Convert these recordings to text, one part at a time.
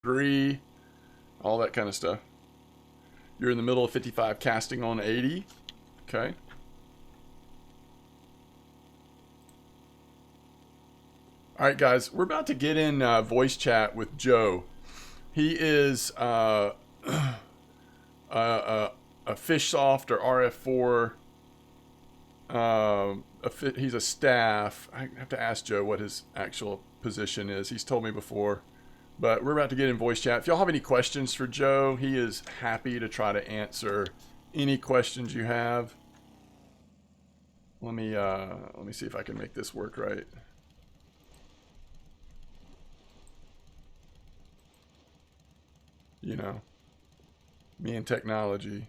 3, all that kind of stuff. You're in the middle of 55 casting on 80. Okay. All right, guys, we're about to get in voice chat with Joe. He is a fish soft or RF4. He's a staff. I have to ask Joe what his actual position is. He's told me before. But we're about to get in voice chat. If y'all have any questions for Joe, he is happy to try to answer any questions you have. Let me see if I can make this work right. You know, me and technology.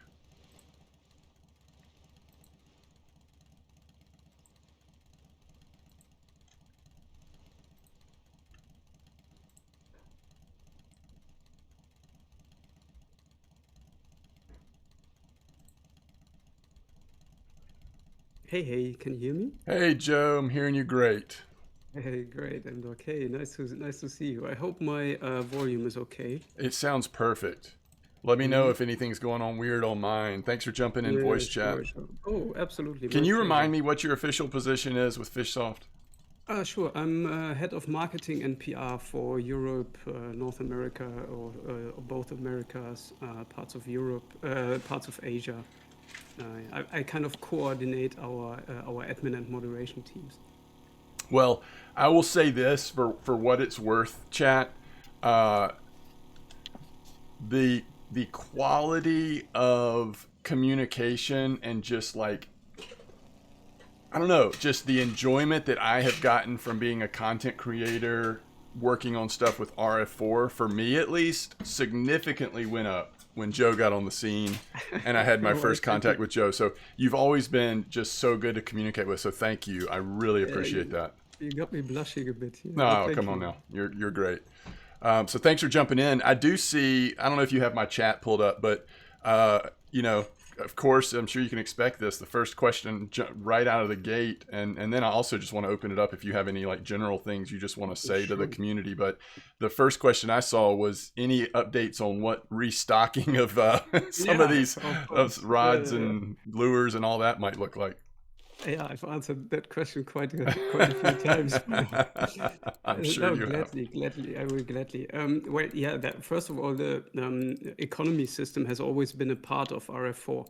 Hey, hey, can you hear me? Hey Joe, I'm hearing you great. Hey, great, I'm okay. Nice to see you. I hope my volume is okay. It sounds perfect. Let me know Hmm. if anything's going on weird on mine. Thanks for jumping in Yeah, voice chat. sure, sure. Oh, absolutely, Can my you pleasure. remind me what your official position is with FishSoft? Sure. I'm head of marketing and PR for Europe, North America, or both Americas, parts of Europe, parts of Asia. I kind of coordinate our admin and moderation teams. Well, I will say this for what it's worth, chat. Uh, the quality of communication and just like I don't know, just the enjoyment that I have gotten from being a content creator, working on stuff with RF4, for me at least, significantly went up when Joe got on the scene and I had my Well, first thank you. contact with Joe. So you've always been just so good to communicate with. So thank you. I really Yeah, appreciate that. you got me blushing a bit here, but No, thank come on you. now. You're great. So thanks for jumping in. I do see. I don't know if you have my chat pulled up, but you know, of course, I'm sure you can expect this. The first question right out of the gate, and then I also just want to open it up if you have any like general things you just want to say to the Sure. community. But the first question I saw was any updates on what restocking of some of Yeah, these of of course. Yeah, rods yeah, yeah. and lures and all that might look like. Yeah, I've answered that question quite a few times by now. I'm sure No, you have. gladly, I will gladly. Well, yeah, first of all, the economy system has always been a part of RF4.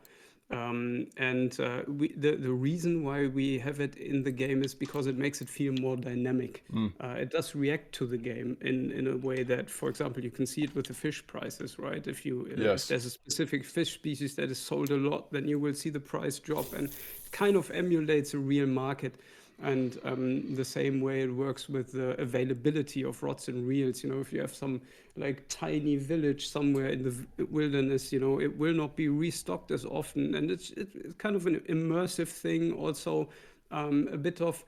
And the reason why we have it in the game is because it makes it feel more dynamic. Mm, It does react to the game in a way that, for example, you can see it with the fish prices, right? If yes. there's a specific fish species that is sold a lot, then you will see the price drop, and it kind of emulates a real market. And the same way it works with the availability of rods and reels. If you have some like tiny village somewhere in the wilderness, it will not be restocked as often, and it's kind of an immersive thing. Also, a bit of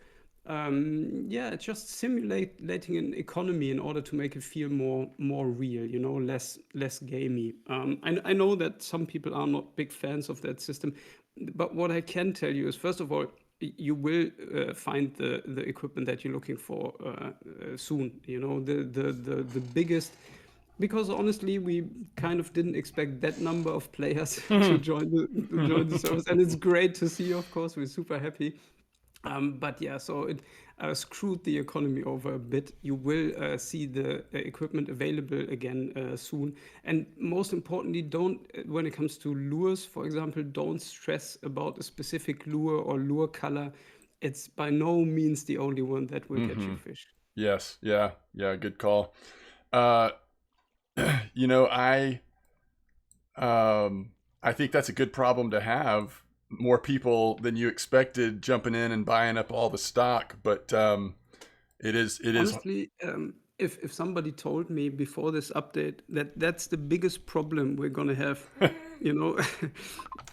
yeah, just simulating an economy in order to make it feel more real, less gamey. I know that some people are not big fans of that system, but what I can tell you is, first of all, you will find the equipment that you're looking for soon. The biggest, because honestly, we kind of didn't expect that number of players to join the service, and it's great to see. Of course, we're super happy. But yeah, so it screwed the economy over a bit. You will see the equipment available again soon. And most importantly, don't, when it comes to lures, for example, don't stress about a specific lure or lure color. It's by no means the only one that will catch Mm-hmm. your fish. Yes. Yeah. Yeah. Good call. Uh, you know, um, I think that's a good problem to have. More people than you expected jumping in and buying up all the stock, but it is. Honestly, if somebody told me before this update that that's the biggest problem we're gonna have, you know,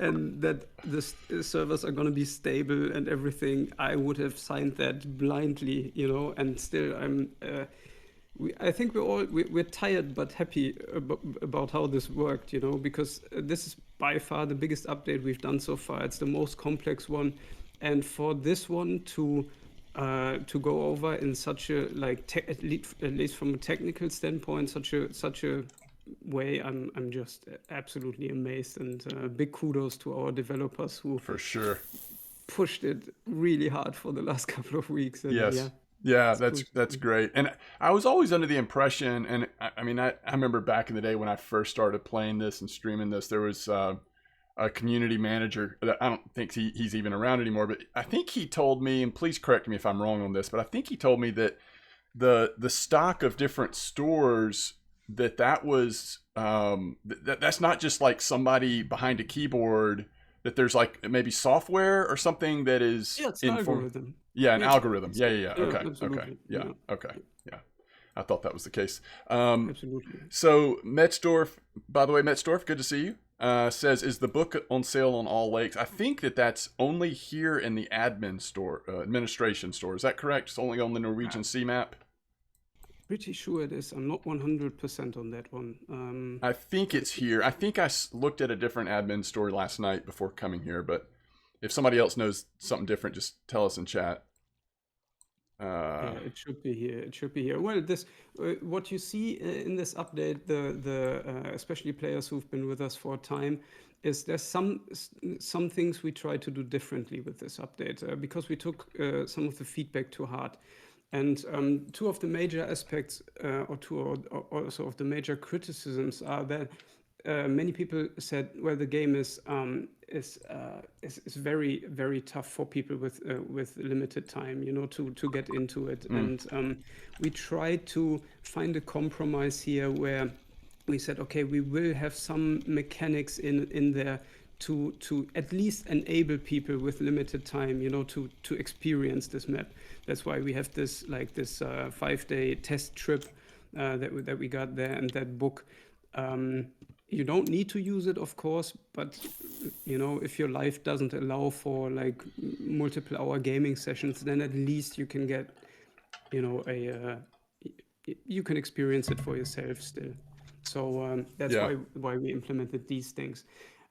and that the servers are gonna be stable and everything, I would have signed that blindly. And still, I think we're tired but happy about how this worked, because this is by far the biggest update we've done so far. It's the most complex one, and for this one to to go over in such a like at least from a technical standpoint, such a way. I'm just absolutely amazed, and big kudos to our developers who For sure. pushed it really hard for the last couple of weeks. And yeah, Yes. Yeah, it's cool. that's great. And I was always under the impression, and I mean, I remember back in the day when I first started playing this and streaming this, there was a community manager that I don't think he's even around anymore, but I think he told me, and please correct me if I'm wrong on this, but I think he told me that the stock of different stores that was that's not just like somebody behind a keyboard, that there's like maybe software or something that is Yeah, it's an inform. algorithm. Yeah, an Yeah, algorithm. Yeah. yeah, Okay. absolutely. Yeah. Yeah, Okay. Yeah. I thought that was the case. absolutely. So Metzdorf, by the way, Metzdorf, good to see you. Says, is the book on sale on all lakes? I think that's only here in the admin store, administration store. Is that correct? It's only on the Norwegian Sea Map. Pretty sure it is. I'm not 100% on that one. I think it's here. I think I looked at a different admin store last night before coming here, but if somebody else knows something different, just tell us in chat. Yeah, it should be here. It should be here. Well, this what you see in this update, the especially players who've been with us for a time, is there's some things we try to do differently with this update because we took some of the feedback to heart. And two of the major aspects, or also of the major criticisms, are that many people said, well, the game is very, very tough for people with limited time, to get into it. And we tried to find a compromise here where we said, okay, we will have some mechanics in there to at least enable people with limited time, to experience this map. That's why we have this 5-day test trip that we got there, and that book. You don't need to use it, of course, but if your life doesn't allow for like multiple hour gaming sessions, then at least you can get, you can experience it for yourself still. So that's why we implemented these things.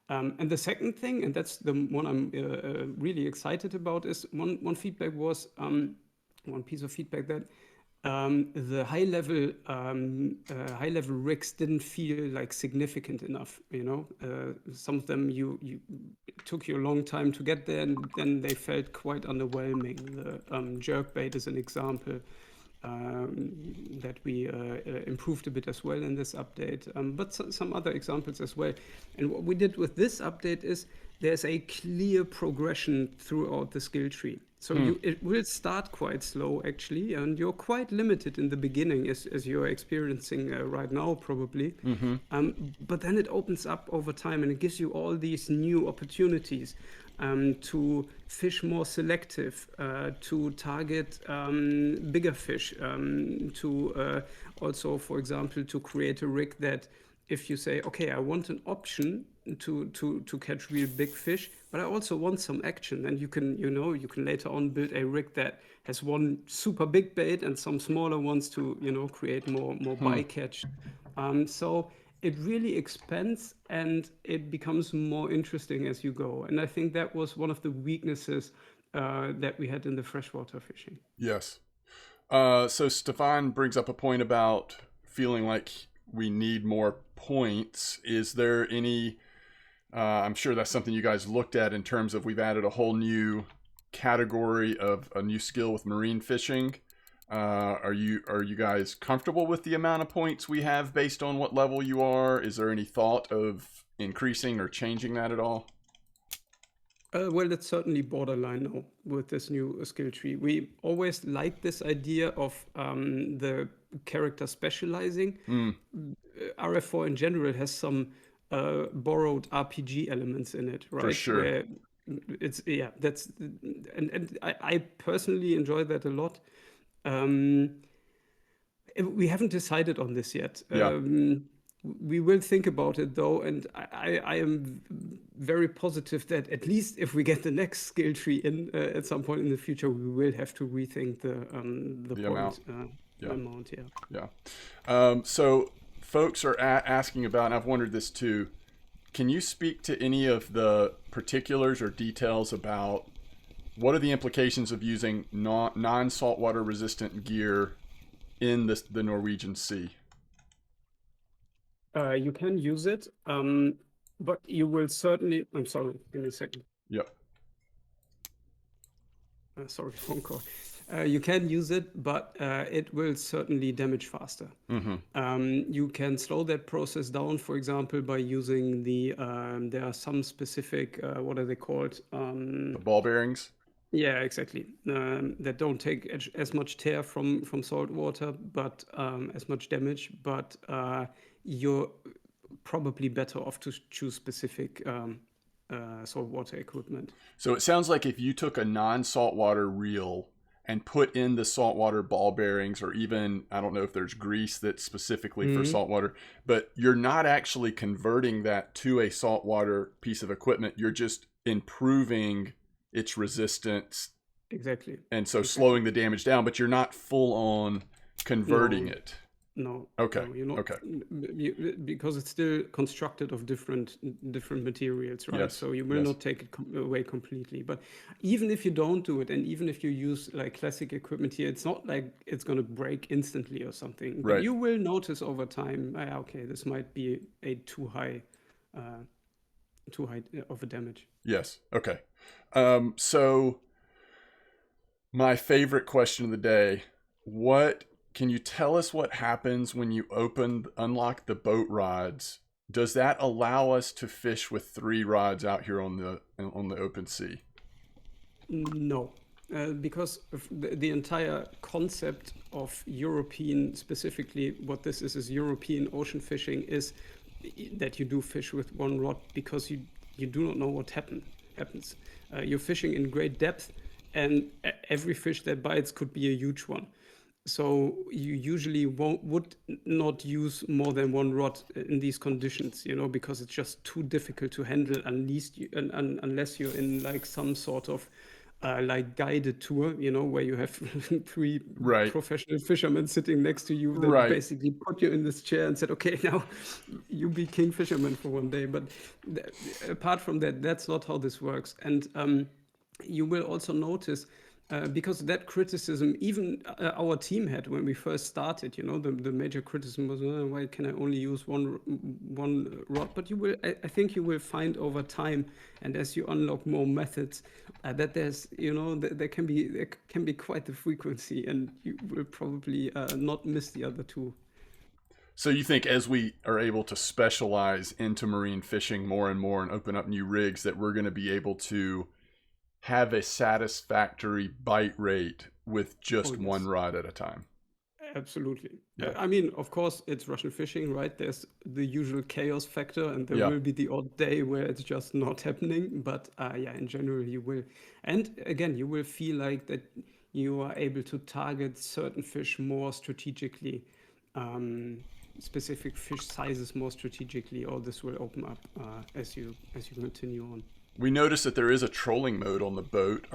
And the second thing, and that's the one I'm really excited about, is one feedback was one piece of feedback that the high level rigs didn't feel like significant enough. Some of them you it took you a long time to get there, and then they felt quite underwhelming. The jerkbait is an example that we improved a bit as well in this update, but some other examples as well. And what we did with this update is there's a clear progression throughout the skill tree. So it will start quite slow, actually, and you're quite limited in the beginning, as you're experiencing right now, probably. But then it opens up over time, and it gives you all these new opportunities to fish more selective, to target bigger fish, to also, for example, to create a rig that if you say, okay, I want an option to catch real big fish, but I also want some action, and you can later on build a rig that has one super big bait and some smaller ones to create more bycatch. So it really expands and it becomes more interesting as you go. And I think that was one of the weaknesses that we had in the freshwater fishing. Yes. So Stefan brings up a point about feeling like we need more points. Is there any, I'm sure that's something you guys looked at in terms of we've added a whole new category of a new skill with marine fishing. Are you guys comfortable with the amount of points we have based on what level you are? Is there any thought of increasing or changing that at all? Well, it's certainly borderline now with this new skill tree. We always liked this idea of the character specializing. RF4 in general has some borrowed RPG elements in it, right? For sure. Where that's and I personally enjoy that a lot. We haven't decided on this yet. We will think about it though, and I am very positive that at least if we get the next skill tree in at some point in the future, we will have to rethink the point amount. So folks are asking about, and I've wondered this too, can you speak to any of the particulars or details about what are the implications of using non-saltwater resistant gear in the Norwegian Sea? You can use it, but you will certainly. I'm sorry, give me a second. Yep. Sorry, phone call. You can use it, but it will certainly damage faster. You can slow that process down, for example, by using there are some specific, what are they called? The ball bearings? Yeah, exactly. That don't take as much tear from salt water, but as much damage. But you're probably better off to choose specific saltwater equipment. So it sounds like if you took a non-saltwater reel and put in the saltwater ball bearings, or even, I don't know if there's grease that's specifically for saltwater, but you're not actually converting that to a saltwater piece of equipment. You're just improving its resistance. Exactly. And so slowing the damage down, but you're not full on converting it. No. Okay. No, you're not, Okay. because it's still constructed of different materials, right? Yes. So you will not take it away completely. But even if you don't do it, and even if you use like classic equipment here, it's not like it's going to break instantly or something. But Right. you will notice over time, okay, this might be a too high of a damage. Yes. Okay. So my favorite question of the day, can you tell us what happens when you unlock the boat rods? Does that allow us to fish with 3 rods out here on the open sea? No, because the entire concept of European, specifically what this is European ocean fishing, is that you do fish with 1 rod because you do not know what happens. You're fishing in great depth, and every fish that bites could be a huge one. So you usually would not use more than 1 rod in these conditions, because it's just too difficult to handle unless you're in like some sort of like guided tour, where you have 3 professional fishermen sitting next to you that basically put you in this chair and said, okay, now you be king fisherman for 1 day. But apart from that, that's not how this works. And you will also notice, because that criticism, even our team had when we first started, the major criticism was, why can I only use one rod? But I think you will find over time, and as you unlock more methods, that there's, there can be quite the frequency, and you will probably not miss the other 2. So you think as we are able to specialize into marine fishing more and more and open up new rigs, that we're going to be able to have a satisfactory bite rate with just 1 rod at a time? Absolutely. Yeah. I mean, of course, it's Russian fishing, right? There's the usual chaos factor, and there will be the odd day where it's just not happening. But in general, you will. And again, you will feel like that you are able to target certain fish more strategically, specific fish sizes more strategically, or this will open up as you continue on. We noticed that there is a trolling mode on the boat.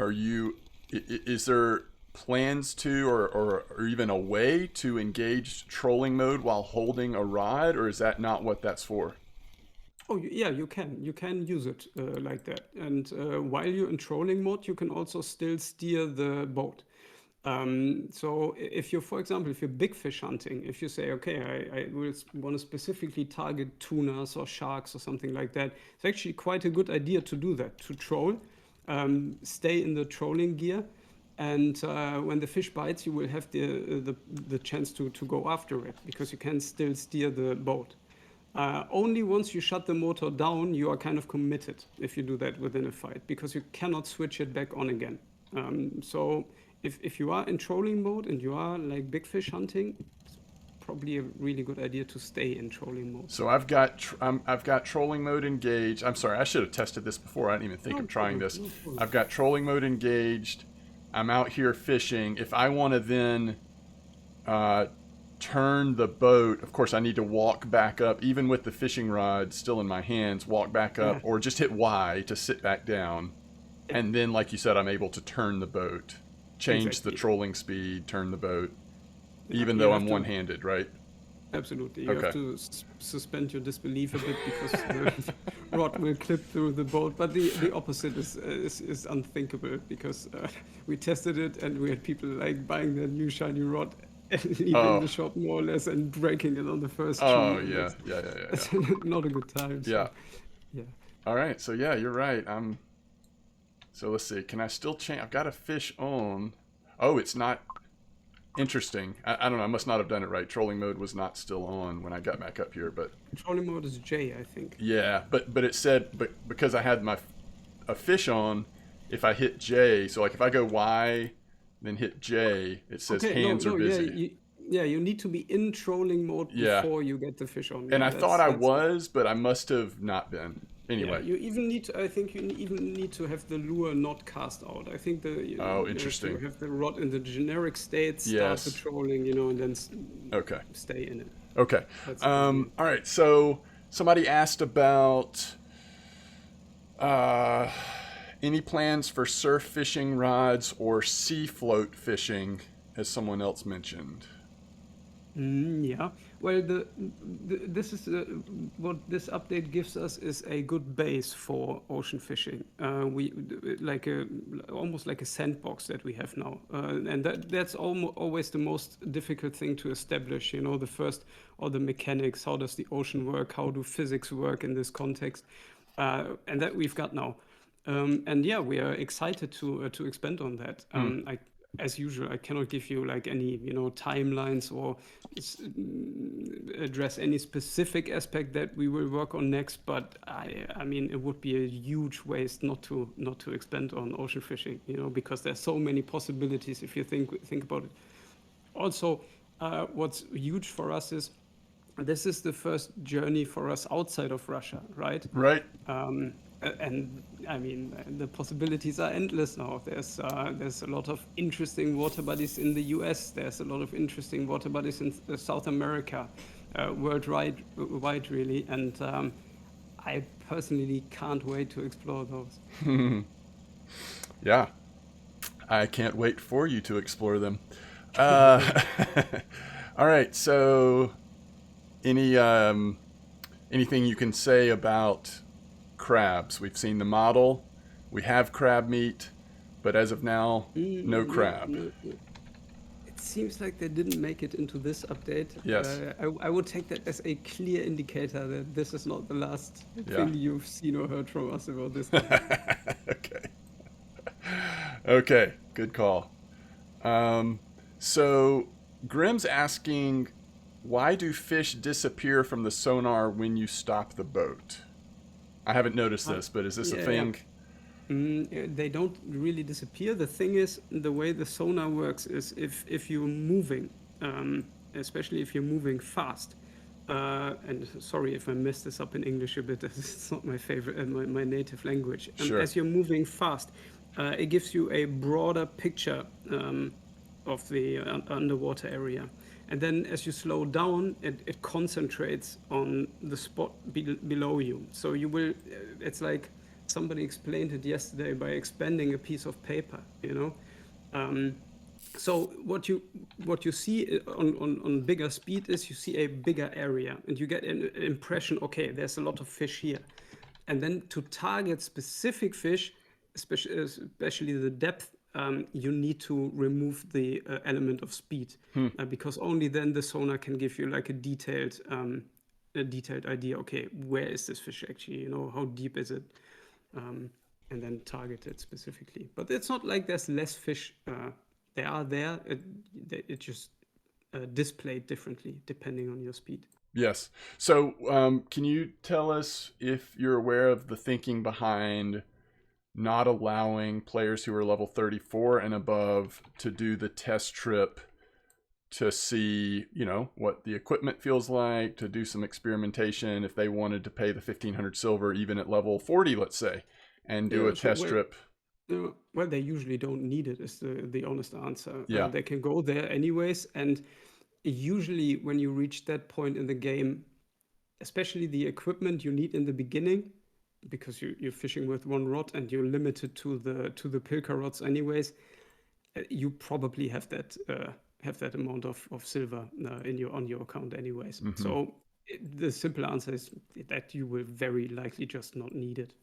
Is there plans to, or even a way to engage trolling mode while holding a rod, or is that not what that's for? Oh, yeah, you can use it like that. And while you're in trolling mode, you can also still steer the boat. So if you're, for example, if you're big fish hunting, if you say, okay, I will want to specifically target tunas or sharks or something like that, it's actually quite a good idea to do that, to troll, stay in the trolling gear, and when the fish bites, you will have the chance to go after it, because you can still steer the boat. Only once you shut the motor down, you are kind of committed if you do that within a fight, because you cannot switch it back on again. So if you are in trolling mode and you are like big fish hunting, it's probably a really good idea to stay in trolling mode. So I've got trolling mode engaged. I'm sorry, I should have tested this before. I didn't even think of trying this. I've got trolling mode engaged. I'm out here fishing. If I want to then turn the boat, of course I need to walk back up, even with the fishing rod still in my hands, walk back up, or just hit Y to sit back down. And then, like you said, I'm able to turn the boat, change the trolling speed, turn the boat, even though I'm one-handed, right? Absolutely. You have Okay. to suspend your disbelief a bit because the rod will clip through the boat. But the opposite is unthinkable because we tested it and we had people like buying their new shiny rod and leaving Oh. the shop more or less and breaking it on the first Oh chew. And yeah. Yeah. Yeah. Yeah. Yeah. that's not a good time. Yeah. So, yeah. All right. So yeah, you're right. So let's see. Can I still change? I've got a fish on. Oh, it's not. Interesting. I don't know. I must not have done it right. Trolling mode was not still on when I got back up here, but Trolling mode is J, I think. yeah. But it said because I had a fish on, if I hit J, so like if I go Y, then hit J, it says Okay, no, hands are no, yeah, busy. you need to be in trolling mode Yeah. before you get the fish on. And Yeah, I thought I that's was, but I must have not been. yeah. Anyway. You even need to. I think you even need to have the lure not cast out. I think Oh, you have to interesting. have the rod in the generic state, start the Yes. trolling, and then Okay. stay in it. Okay. That's the idea. All right. So somebody asked about uh, any plans for surf fishing rods or sea float fishing, as someone else mentioned. Yeah. Well, this is what this update gives us is a good base for ocean fishing. We like a almost like a sandbox that we have now, and that's always the most difficult thing to establish. The first or the mechanics. How does the ocean work? How do physics work in this context? And that we've got now. And yeah, we are excited to expand on that. Hmm. As usual, I cannot give you like any timelines or address any specific aspect that we will work on next. But I mean, it would be a huge waste not to expand on ocean fishing, because there's so many possibilities if you think about it. Also, what's huge for us is this is the first journey for us outside of Russia, right? Right. And I mean, the possibilities are endless now. There's a lot of interesting water bodies in the US. There's a lot of interesting water bodies in South America, worldwide, really. And I personally can't wait to explore those. Yeah. I can't wait for you to explore them. Uh, all right. So, any anything you can say about crabs? We've seen the model. We have crab meat, but as of now, no Yeah, crab. no, no. It seems like they didn't make it into this update. Yes. I would take that as a clear indicator that this is not the last Yeah. thing you've seen or heard from us about this topic. Okay. Okay. Good call. So Grim's asking, why do fish disappear from the sonar when you stop the boat? I haven't noticed Uh, this, but is this a yeah, yeah. thing? They don't really disappear. The thing is, the way the sonar works is if you're moving, especially if you're moving fast. And sorry if I messed this up in English a bit. It's not my favorite, my native language. Sure. As you're moving fast, it gives you a broader picture of the underwater area. And then as you slow down, it concentrates on the spot below you. So you will, it's like somebody explained it yesterday by expanding a piece of paper, So what you see on bigger speed is you see a bigger area and you get an impression, okay, there's a lot of fish here. And then to target specific fish, especially the depth, you need to remove the element of speed, because only then the sonar can give you like a detailed idea. Okay, where is this fish actually? How deep is it? And then target it specifically. But it's not like there's less fish. They are there. It just displayed differently depending on your speed. Yes. So, can you tell us if you're aware of the thinking behind not allowing players who are level 34 and above to do the test trip to see, what the equipment feels like, to do some experimentation if they wanted to pay the 1500 silver even at level 40, let's say, and do Yeah, a so test trip? well, they usually don't need it, is the honest answer. Yeah. They can go there anyways, and usually when you reach that point in the game, especially the equipment you need in the beginning, because you're fishing with one rod and you're limited to the pilker rods anyways, you probably have have that amount of silver in your on your account anyways. Hmm. So the simple answer is that you will very likely just not need it.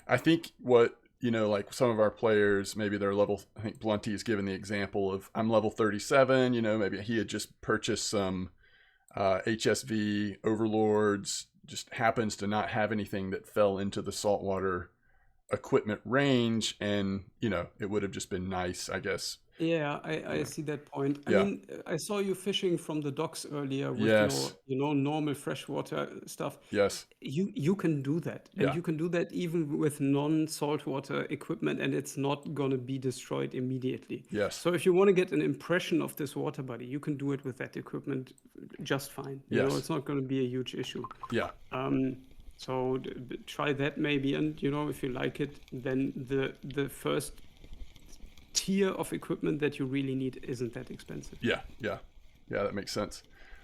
I think what, like some of our players, maybe they're level, I think Blunty is given the example of I'm level 37, maybe he had just purchased some HSV overlords, just happens to not have anything that fell into the saltwater equipment range. And, it would have just been nice, I guess. Yeah, I see that point. I Yeah. mean, I saw you fishing from the docks earlier with your, Yes. normal freshwater stuff. Yes. You can do that, and Yeah. you can do that even with non-saltwater equipment, and it's not gonna be destroyed immediately. Yes. So if you want to get an impression of this water body, you can do it with that equipment just fine. Yes. It's not going to be a huge issue. Yeah. So try that maybe, and if you like it, then the first tier of equipment that you really need isn't that expensive. Yeah. Yeah. Yeah. That makes sense.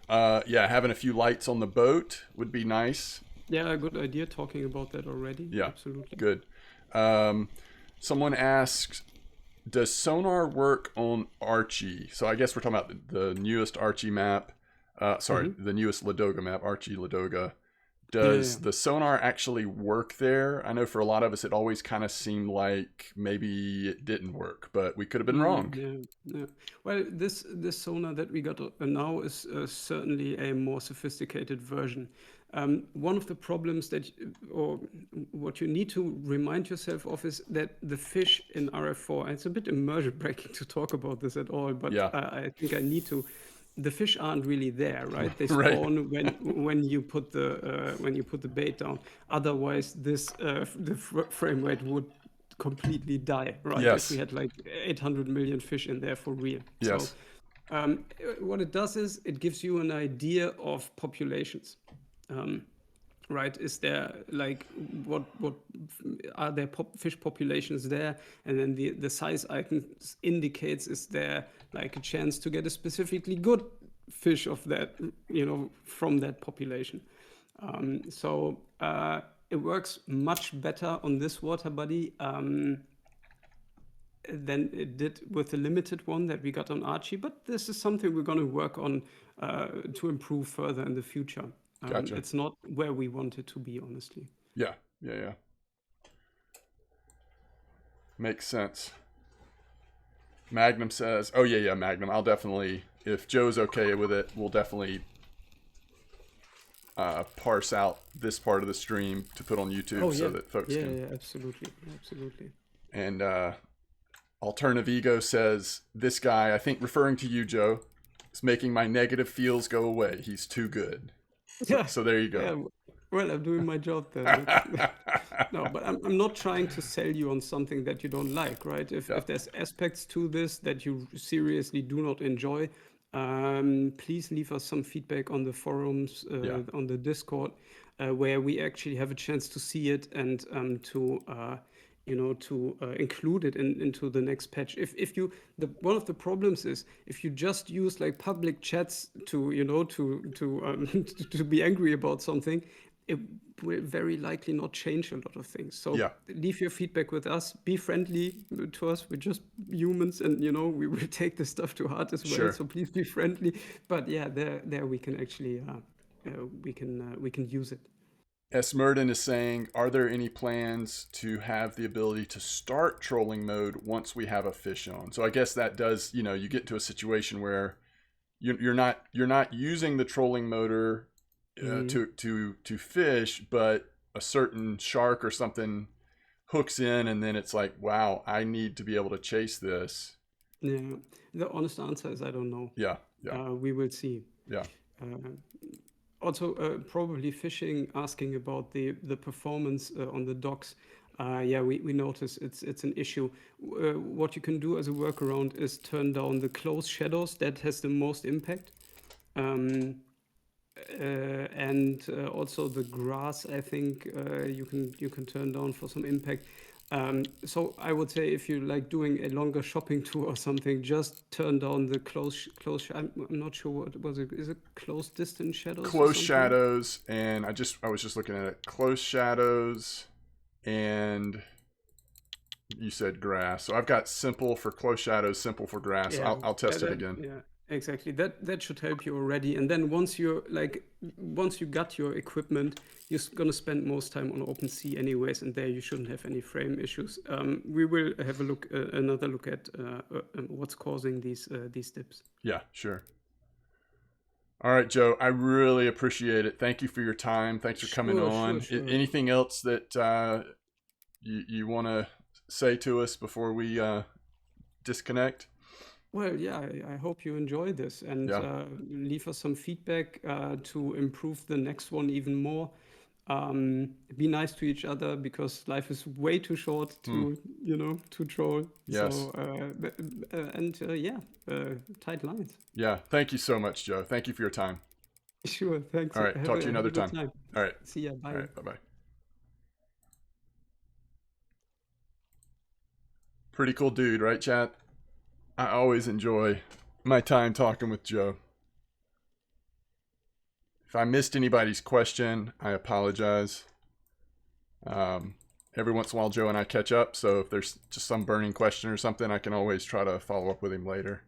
Yeah. Having a few lights on the boat would be nice. Yeah, good idea. Talking about that already. Yeah. Absolutely. Good. Someone asks, does sonar work on Archie? So I guess we're talking about the newest Archie map. The newest Ladoga map, Archie Ladoga. Does the sonar actually work there? I know for a lot of us, it always kind of seemed like maybe it didn't work, but we could have been wrong. Yeah. Well, this sonar that we got now is certainly a more sophisticated version. One of the problems or what you need to remind yourself of is that the fish in RF4, and it's a bit immersion breaking to talk about this at all, but Yeah. I think I need to. The fish aren't really there, right? They Right. spawn when you put the bait down. Otherwise, the frame rate would completely die, right? Yes. If we had like 800 million fish in there for real. Yes. So what it does is it gives you an idea of populations. Right? Is there like what are there fish populations there? And then the size icon indicates is there like a chance to get a specifically good fish of that, from that population. So it works much better on this water body than it did with the limited one that we got on Archie. But this is something we're going to work on to improve further in the future. Gotcha. It's not where we want it to be, honestly. Yeah. Makes sense. Magnum says, oh, yeah, Magnum. I'll definitely, if Joe's okay with it, we'll definitely parse out this part of the stream to put on YouTube so that folks can. Yeah, absolutely. And Alternative Ego says, this guy, I think referring to you, Joe, is making my negative feels go away. He's too good. So there you go. Yeah, well, I'm doing my job then. No, but I'm not trying to sell you on something that you don't like, right? If there's aspects to this that you seriously do not enjoy, please leave us some feedback on the forums, on the Discord, where we actually have a chance to see it and to include it into the next patch. If you one of the problems is if you just use like public chats to to be angry about something, it will very likely not change a lot of things. So leave your feedback with us. Be friendly to us. We're just humans, and we will take this stuff to heart as well. Sure. So please be friendly. But yeah, there we can actually we can use it. S. Murden is saying, are there any plans to have the ability to start trolling mode once we have a fish on? So I guess that does, you get to a situation where you're not using the trolling motor to fish, but a certain shark or something hooks in, and then it's like, wow, I need to be able to chase this. Yeah, the honest answer is I don't know. Yeah. We will see. Yeah. Also, probably fishing, asking about the performance on the docks. We notice it's an issue. What you can do as a workaround is turn down the close shadows. That has the most impact. And also the grass, I think you can turn down for some impact. So I would say if you like doing a longer shopping tour or something, just turn down the close. I'm not sure what was it. Is it close distance shadows? Close shadows, and I was just looking at it. Close shadows, and you said grass. So I've got simple for close shadows, simple for grass. Yeah, I'll test it again. Yeah, Exactly. That should help you already. And then once you got your equipment, gonna spend most time on OpenSea anyways, and there you shouldn't have any frame issues. We will have a look, another look at what's causing these dips. Yeah, sure. All right, Joe, I really appreciate it. Thank you for your time. Thanks for coming Sure, sure, on. sure. Anything else that you want to say to us before we disconnect? Well, yeah, I hope you enjoy this and Yeah. leave us some feedback to improve the next one even more. Be nice to each other because life is way too short Hmm. to troll. Yes. So, and yeah, tight lines. Yeah. Thank you so much, Joe. Thank you for your time. Sure, thanks. All right. Talk to you Have another a good time. time. All right. See ya. All Bye. right. Bye bye. Pretty cool dude, right, chat? I always enjoy my time talking with Joe. If I missed anybody's question, I apologize. Um, every once in a while, Joe and I catch up, so if there's just some burning question or something, I can always try to follow up with him later.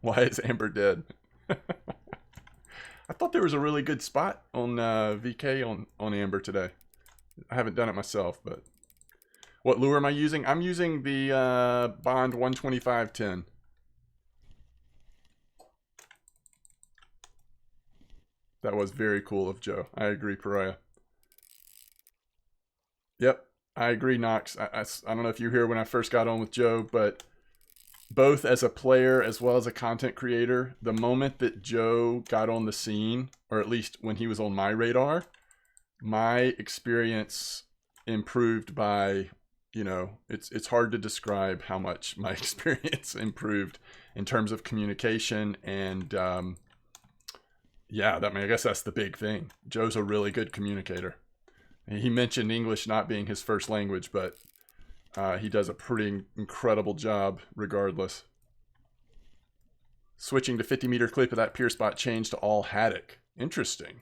Why is Amber dead? I thought there was a really good spot on VK on Amber today. I haven't done it myself, but what lure am I using? I'm using the Bond 12510. That was very cool of Joe. I agree, Pariah. Yep, I agree, Knox. I don't know if you were here when I first got on with Joe, but both as a player as well as a content creator, the moment that Joe got on the scene, or at least when he was on my radar, my experience improved by, it's hard to describe how much my experience improved in terms of communication and yeah, I guess that's the big thing. Joe's a really good communicator. He mentioned English not being his first language, but he does a pretty incredible job regardless. Switching to 50-meter clip of that pier spot changed to all haddock. Interesting.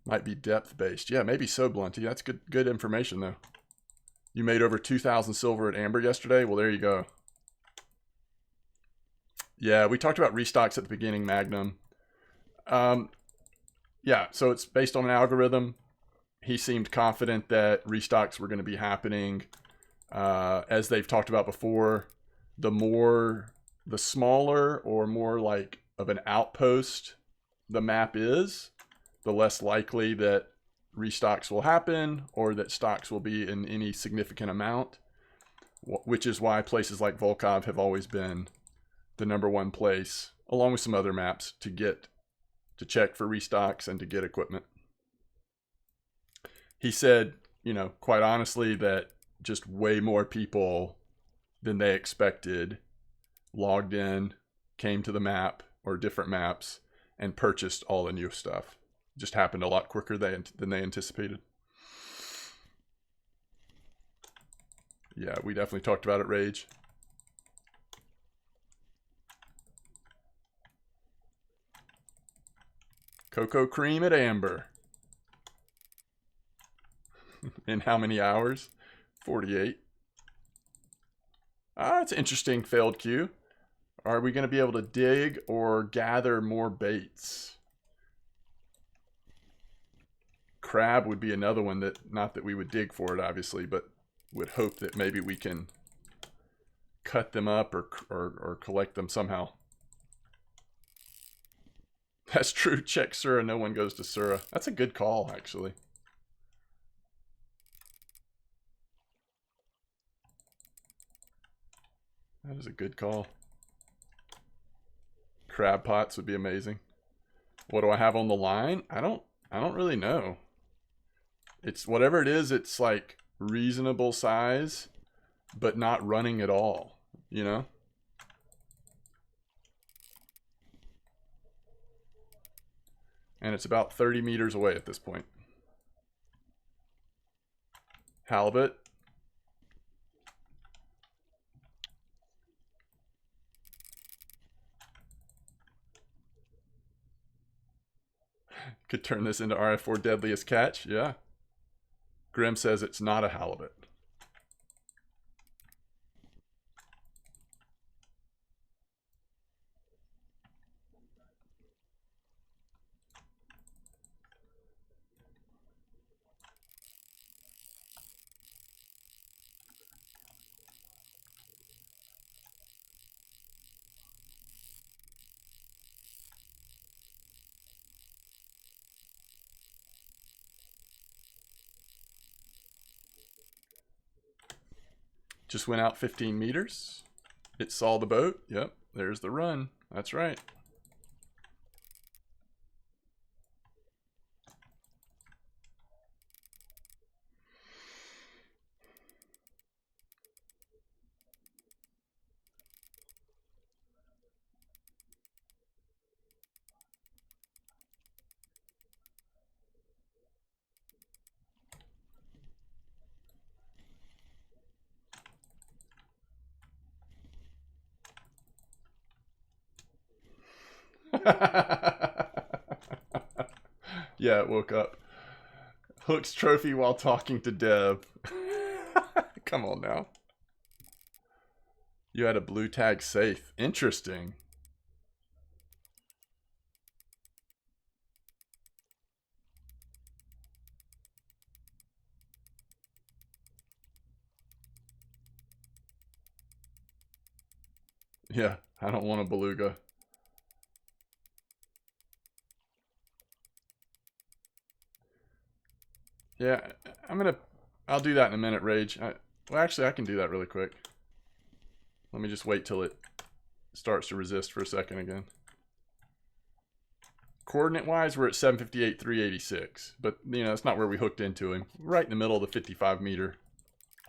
Might be depth based. Yeah, maybe so, Blunty. That's good information though. You made over 2,000 silver at Amber yesterday? Well, there you go. Yeah, we talked about restocks at the beginning, Magnum. Yeah, so it's based on an algorithm. He seemed confident that restocks were going to be happening. As they've talked about before, the smaller or more like of an outpost the map is, the less likely that restocks will happen or that stocks will be in any significant amount, which is why places like Volkov have always been the number one place, along with some other maps, to check for restocks and to get equipment. He said, quite honestly, that just way more people than they expected logged in, came to the map or different maps, and purchased all the new stuff. It just happened a lot quicker than they anticipated. Yeah, we definitely talked about it, Rage. Cocoa cream at Amber. In how many hours? 48. Ah, it's interesting, failed queue. Are we going to be able to dig or gather more baits? Crab would be another one that, not that we would dig for it, obviously, but would hope that maybe we can cut them up or collect them somehow. That's true. Check Sura. No one goes to Sura. That's a good call, actually. That is a good call. Crab pots would be amazing. What do I have on the line? I don't really know. It's whatever it is, it's like reasonable size, but not running at all, And it's about 30 meters away at this point. Halibut. Could turn this into RF4 deadliest catch. Yeah. Grim says it's not a halibut. Just went out 15 meters. It saw the boat. Yep, there's the run. That's right. Yeah, it woke up. Hook's trophy while talking to Dev. Come on now. You had a blue tag safe. Interesting. Yeah, I don't want a beluga. Yeah, I'll do that in a minute, Rage. Well, actually, I can do that really quick. Let me just wait till it starts to resist for a second again. Coordinate-wise, we're at 758, 386. But, you know, that's not where we hooked into him. Right in the middle of the 55-meter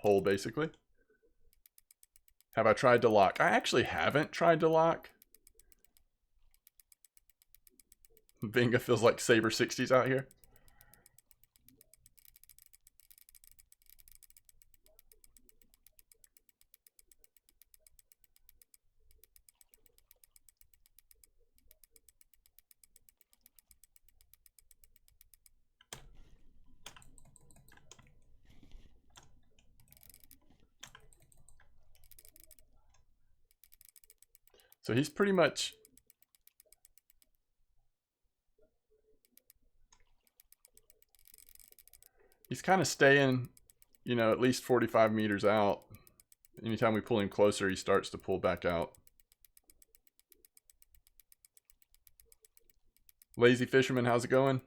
hole, basically. Have I tried to lock? I actually haven't tried to lock. Vinga feels like Saber 60s out here. So he's pretty much... He's kind of staying, you know, at least 45 meters out. Anytime we pull him closer, he starts to pull back out. Lazy Fisherman, how's it going?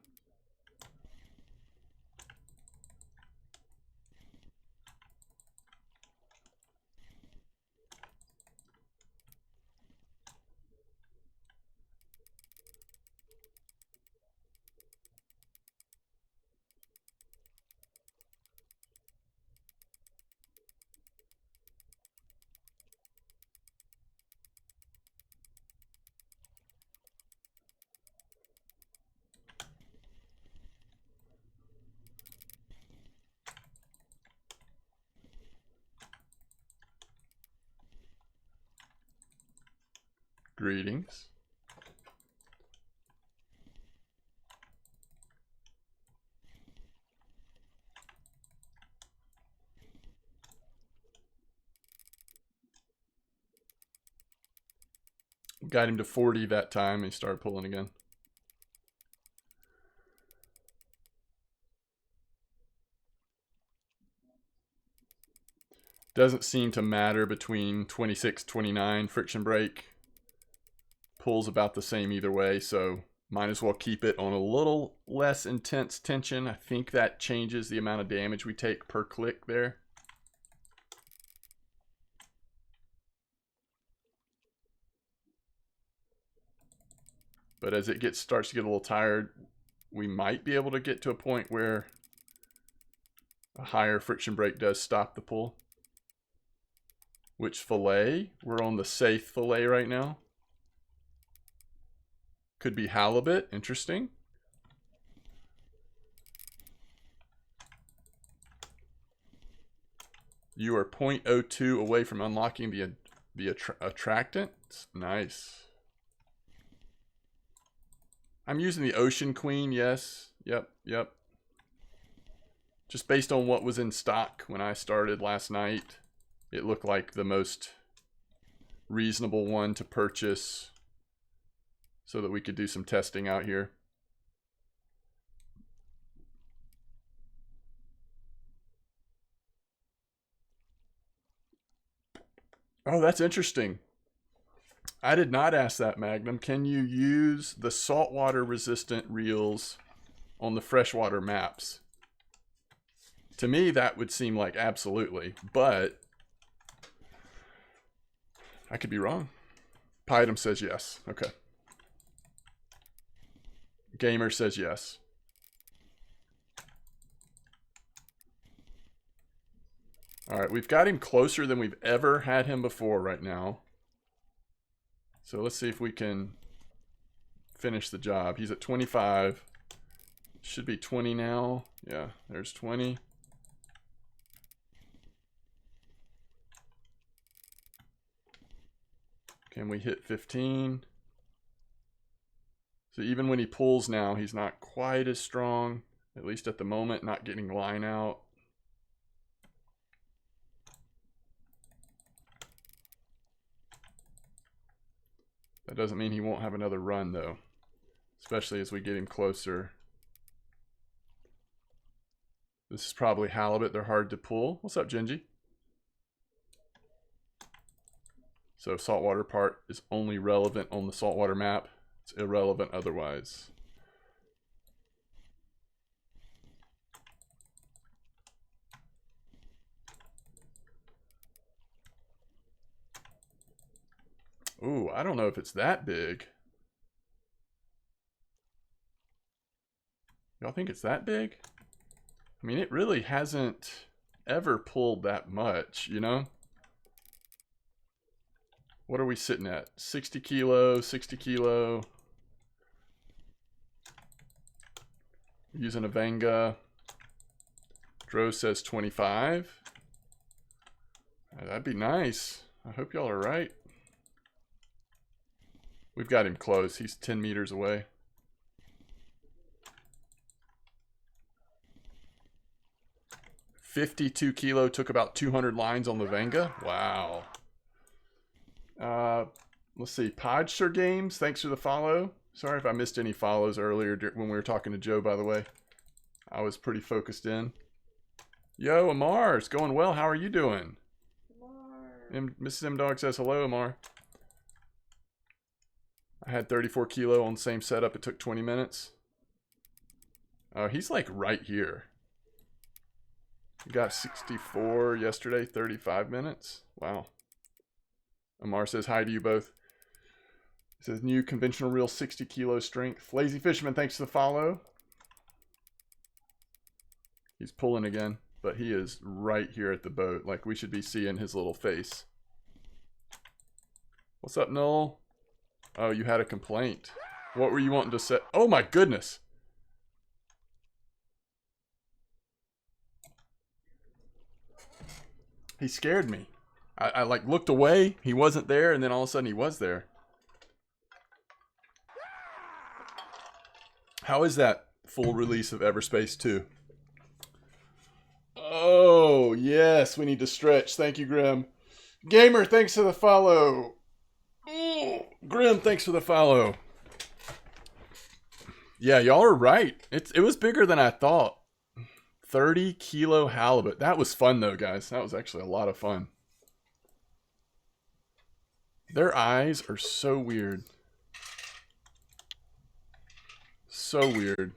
Greetings. Got him to 40 that time and he started pulling again. Doesn't seem to matter between 26, 29 friction brake. Pulls about the same either way, so might as well keep it on a little less intense tension. I think that changes the amount of damage we take per click there. But as it starts to get a little tired, we might be able to get to a point where a higher friction brake does stop the pull. Which fillet? We're on the safe fillet right now. Could be halibut. Interesting. You are 0.02 away from unlocking the attractant. Nice. I'm using the Ocean Queen, yes. Yep. Just based on what was in stock when I started last night, it looked like the most reasonable one to purchase so that we could do some testing out here. Oh, that's interesting. I did not ask that, Magnum. Can you use the saltwater resistant reels on the freshwater maps? To me, that would seem like absolutely, but I could be wrong. Python says yes. Okay. Gamer says yes. All right, we've got him closer than we've ever had him before right now. So let's see if we can finish the job. He's at 25. Should be 20 now. Yeah, there's 20. Can we hit 15? So even when he pulls now, he's not quite as strong, at least at the moment, not getting line out. That doesn't mean he won't have another run though, especially as we get him closer. This is probably halibut. They're hard to pull. What's up, Gingy? So saltwater part is only relevant on the saltwater map. It's irrelevant otherwise. Ooh, I don't know if it's that big. Y'all think it's that big? I mean, it really hasn't ever pulled that much, you know? What are we sitting at? 60 kilo, 60 kilo. Using a Venga. Dro says 25. That'd be nice. I hope y'all are right. We've got him close. He's 10 meters away. $52 kilo, took about 200 lines on the Venga. Wow. Let's see. Podster Games, thanks for the follow. Sorry if I missed any follows earlier when we were talking to Joe, by the way. I was pretty focused in. Yo, Amar, it's going well. How are you doing? Mrs. M Dog says hello, Amar. I had 34 kilo on the same setup. It took 20 minutes. Oh, he's like right here. We got 64 yesterday, 35 minutes. Wow. Amar says hi to you both. He says new conventional reel 60 kilo strength. Lazy Fisherman, thanks for the follow. He's pulling again, but he is right here at the boat. Like we should be seeing his little face. What's up, Noel? Oh, you had a complaint. What were you wanting to say? Oh my goodness. He scared me. I like looked away. He wasn't there, and then all of a sudden he was there. How is that full release of Everspace 2? Oh, yes, we need to stretch. Thank you, Grim. Gamer, thanks for the follow. Ooh, Grim, thanks for the follow. Yeah, y'all are right. It was bigger than I thought. 30 kilo halibut. That was fun though, guys. That was actually a lot of fun. Their eyes are so weird. So weird.